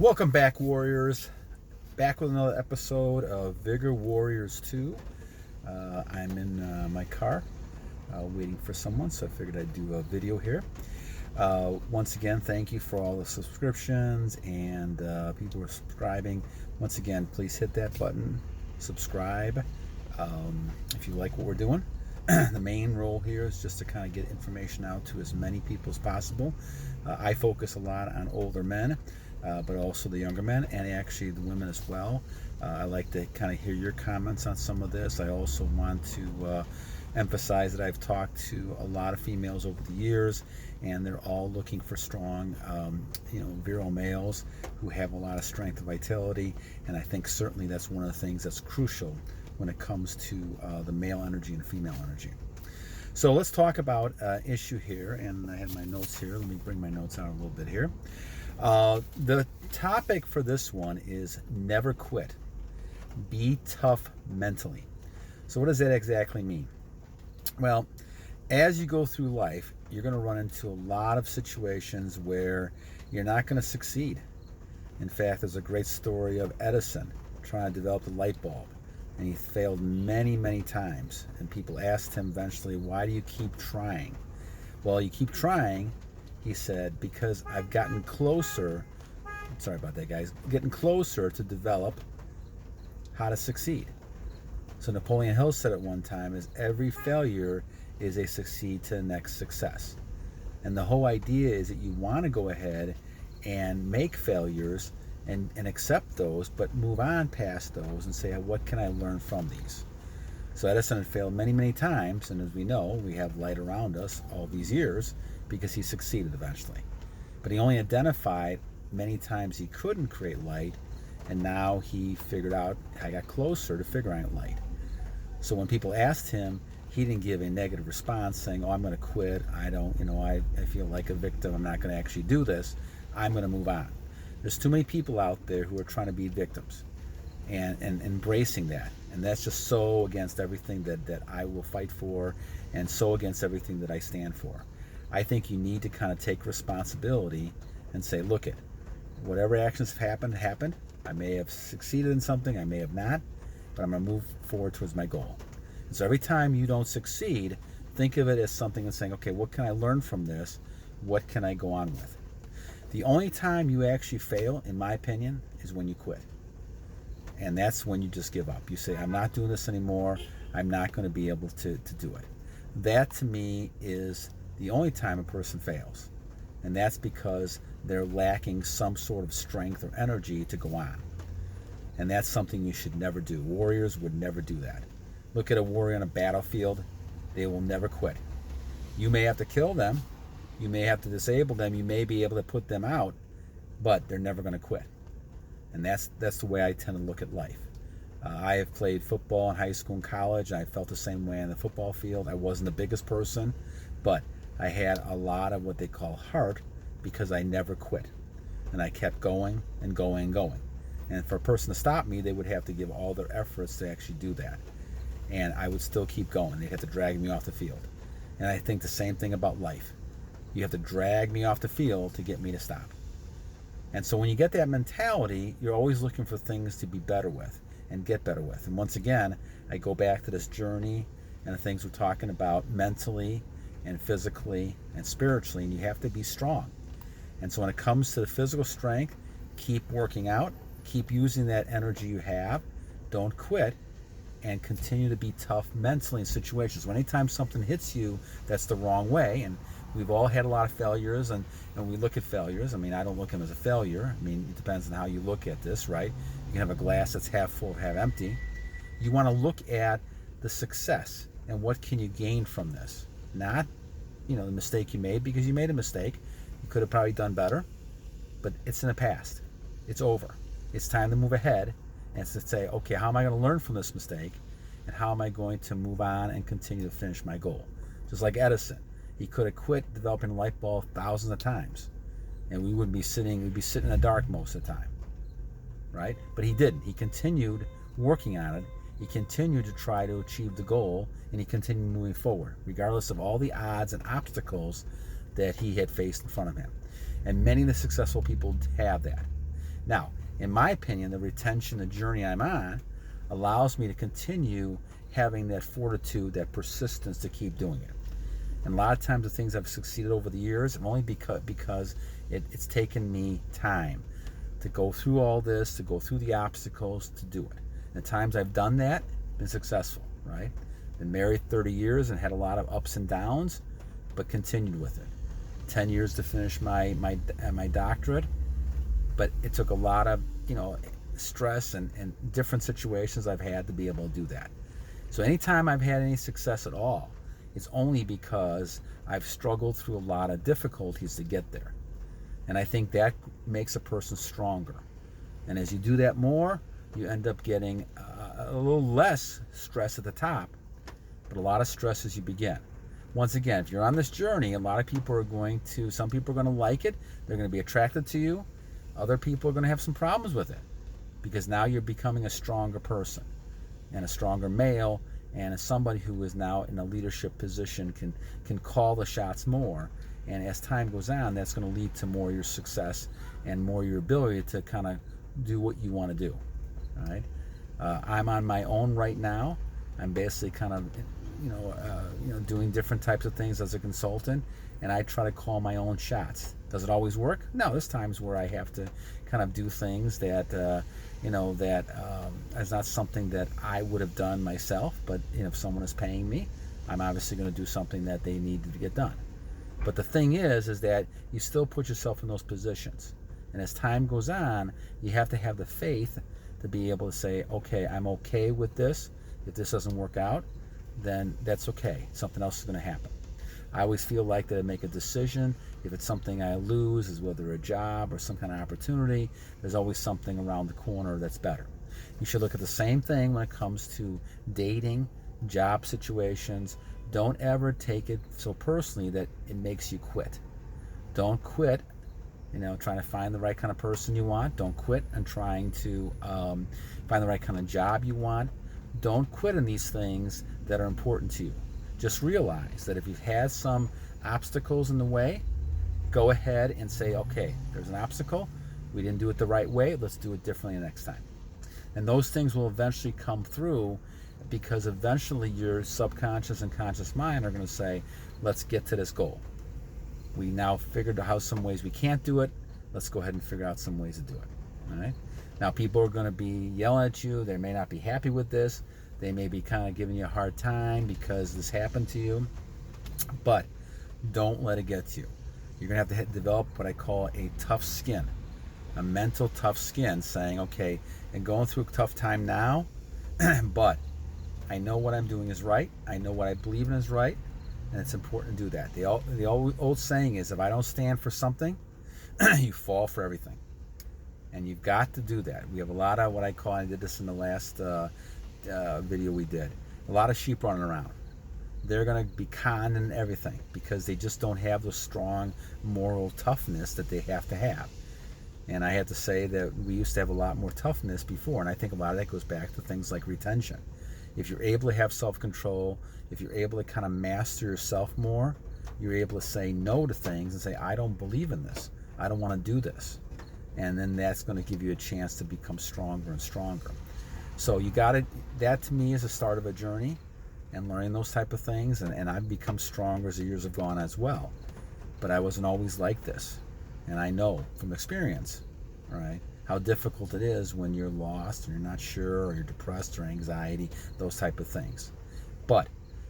Welcome back, Warriors. Back with another episode of Vigor Warriors 2. I'm in my car waiting for someone, so I figured I'd do a video here. Once again, thank you for all the subscriptions and people who are subscribing. Once again, please hit that button, subscribe if you like what we're doing. The main role here is just to kind of get information out to as many people as possible. I focus a lot on older men, but also the younger men and actually the women as well. I like to kind of hear your comments on some of this. I also want to emphasize that I've talked to a lot of females over the years, and they're all looking for strong, virile males who have a lot of strength and vitality. And I think certainly that's one of the things that's crucial when it comes to the male energy and female energy. So let's talk about issue here, and I have my notes here. Let me bring my notes out a little bit here. The topic for this one is never quit. Be tough mentally. So what does that exactly mean? Well, as you go through life, you're going to run into a lot of situations where you're not going to succeed. In fact, there's a great story of Edison trying to develop the light bulb, and he failed many, many times. And people asked him eventually, why do you keep trying? Well, you keep trying, he said, because I've gotten closer, sorry about that, guys, getting closer to develop how to succeed. So Napoleon Hill said at one time is every failure is a succeed to the next success. And the whole idea is that you want to go ahead and make failures and accept those, but move on past those and say, what can I learn from these? So Edison had failed many, many times, and as we know, we have light around us all these years because he succeeded eventually. But he only identified many times he couldn't create light, and now he figured out, I got closer to figuring out light. So when people asked him, he didn't give a negative response saying, I'm going to quit. I feel like a victim. I'm not going to actually do this. I'm going to move on. There's too many people out there who are trying to be victims and embracing that. And that's just so against everything that I will fight for and so against everything that I stand for. I think you need to kind of take responsibility and say, look it, whatever actions have happened. I may have succeeded in something, I may have not, but I'm going to move forward towards my goal. And so every time you don't succeed, think of it as something and saying, okay, what can I learn from this? What can I go on with? The only time you actually fail, in my opinion, is when you quit. And that's when you just give up. You say, I'm not doing this anymore. I'm not going to be able to do it. That, to me, is the only time a person fails. And that's because they're lacking some sort of strength or energy to go on. And that's something you should never do. Warriors would never do that. Look at a warrior on a battlefield. They will never quit. You may have to kill them. You may have to disable them. You may be able to put them out, but they're never going to quit. And that's the way I tend to look at life. I have played football in high school and college. I felt the same way on the football field. I wasn't the biggest person, but I had a lot of what they call heart because I never quit. And I kept going and going and going. And for a person to stop me, they would have to give all their efforts to actually do that. And I would still keep going. They'd have to drag me off the field. And I think the same thing about life. You have to drag me off the field to get me to stop. And so when you get that mentality, you're always looking for things to be better with and get better with. And once again, I go back to this journey and the things we're talking about mentally and physically and spiritually, and you have to be strong. And so when it comes to the physical strength, keep working out, keep using that energy you have, don't quit, and continue to be tough mentally in situations. So anytime something hits you that's the wrong way, and we've all had a lot of failures, and we look at failures. I mean, I don't look at them as a failure. I mean, it depends on how you look at this, right? You can have a glass that's half full, half empty. You want to look at the success and what can you gain from this. Not, the mistake you made, because you made a mistake. You could have probably done better, but it's in the past. It's over. It's time to move ahead and to say, okay, how am I going to learn from this mistake? And how am I going to move on and continue to finish my goal? Just like Edison. He could have quit developing a light bulb thousands of times, and we'd be sitting in the dark most of the time, right? But he didn't. He continued working on it. He continued to try to achieve the goal, and he continued moving forward, regardless of all the odds and obstacles that he had faced in front of him. And many of the successful people have that. Now, in my opinion, the retention, the journey I'm on, allows me to continue having that fortitude, that persistence to keep doing it. And a lot of times the things I've succeeded over the years, only because it's taken me time to go through all this, to go through the obstacles, to do it. And the times I've done that, been successful, right? Been married 30 years and had a lot of ups and downs, but continued with it. 10 years to finish my doctorate, but it took a lot of, stress and different situations I've had to be able to do that. So anytime I've had any success at all, it's only because I've struggled through a lot of difficulties to get there. And I think that makes a person stronger. And as you do that more, you end up getting a little less stress at the top, but a lot of stress as you begin. Once again, if you're on this journey, a lot of people are some people are going to like it. They're going to be attracted to you. Other people are going to have some problems with it, because now you're becoming a stronger person and a stronger male, and as somebody who is now in a leadership position can call the shots more. And as time goes on, that's going to lead to more your success and more your ability to kind of do what you want to do. All right. I'm on my own right now. I'm basically kind of, doing different types of things as a consultant, and I try to call my own shots. Does it always work? No, there's times where I have to kind of do things that, is not something that I would have done myself, but if someone is paying me, I'm obviously going to do something that they need to get done. But the thing is that you still put yourself in those positions. And as time goes on, you have to have the faith to be able to say, okay, I'm okay with this. If this doesn't work out, then that's okay. Something else is going to happen. I always feel like that I make a decision. If it's something I lose, is whether a job or some kind of opportunity, there's always something around the corner that's better. You should look at the same thing when it comes to dating, job situations. Don't ever take it so personally that it makes you quit. Don't quit, trying to find the right kind of person you want. Don't quit on trying to find the right kind of job you want. Don't quit in these things that are important to you. Just realize that if you've had some obstacles in the way, go ahead and say, okay, there's an obstacle. We didn't do it the right way. Let's do it differently next time. And those things will eventually come through, because eventually your subconscious and conscious mind are going to say, let's get to this goal. We now figured out how some ways we can't do it. Let's go ahead and figure out some ways to do it. All right. Now, people are going to be yelling at you. They may not be happy with this. They may be kind of giving you a hard time because this happened to you. But don't let it get to you. You're going to have to develop what I call a tough skin, a mental tough skin, saying, okay, I'm going through a tough time now, but I know what I'm doing is right. I know what I believe in is right, and it's important to do that. The old saying is, if I don't stand for something, you fall for everything. And you've got to do that. We have a lot of what I call, I did this in the last video we did, a lot of sheep running around. They're going to be conned and everything because they just don't have the strong moral toughness that they have to have. And I had to say that we used to have a lot more toughness before, and I think a lot of that goes back to things like retention. If you're able to have self-control, if you're able to kind of master yourself more, you're able to say no to things and say, I don't believe in this. I don't want to do this. And then that's going to give you a chance to become stronger and stronger. So you got it. That to me is the start of a journey and learning those type of things. And I've become stronger as the years have gone as well. But I wasn't always like this. And I know from experience, right, how difficult it is when you're lost or you're not sure or you're depressed or anxiety, those type of things. But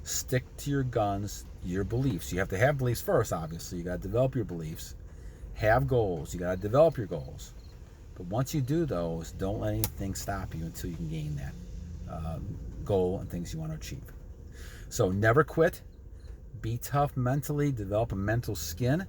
stick to your guns, your beliefs. You have to have beliefs first, obviously. You got to develop your beliefs. Have goals. You got to develop your goals. But once you do those, don't let anything stop you until you can gain that goal and things you want to achieve. So never quit. Be tough mentally. Develop a mental skin.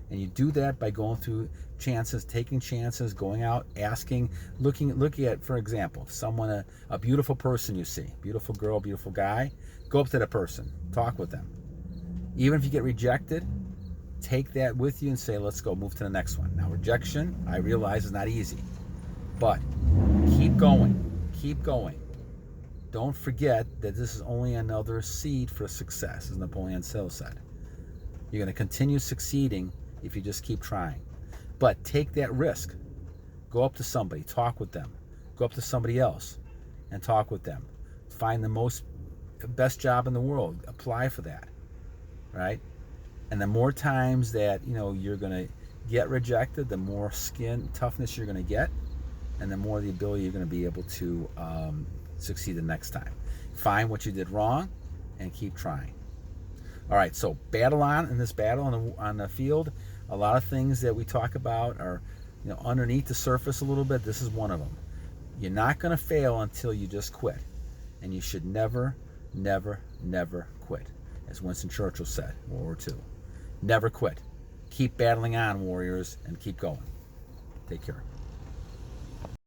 And you do that by going through chances, taking chances, going out, asking, looking at, for example, someone, a beautiful person you see, beautiful girl, beautiful guy, go up to the person, talk with them. Even if you get rejected, take that with you and say, let's go, move to the next one. Now, rejection, I realize, is not easy, but keep going, keep going. Don't forget that this is only another seed for success, as Napoleon Hill said. You're going to continue succeeding if you just keep trying. But take that risk. Go up to somebody, talk with them. Go up to somebody else and talk with them. Find the best job in the world. Apply for that, right? And the more times that you're going to get rejected, the more skin toughness you're going to get, and the more the ability you're going to be able to succeed the next time. Find what you did wrong and keep trying. All right, so battle on in this battle on the field. A lot of things that we talk about are underneath the surface a little bit. This is one of them. You're not going to fail until you just quit. And you should never, never, never quit. As Winston Churchill said, World War II. Never quit. Keep battling on, warriors, and keep going. Take care.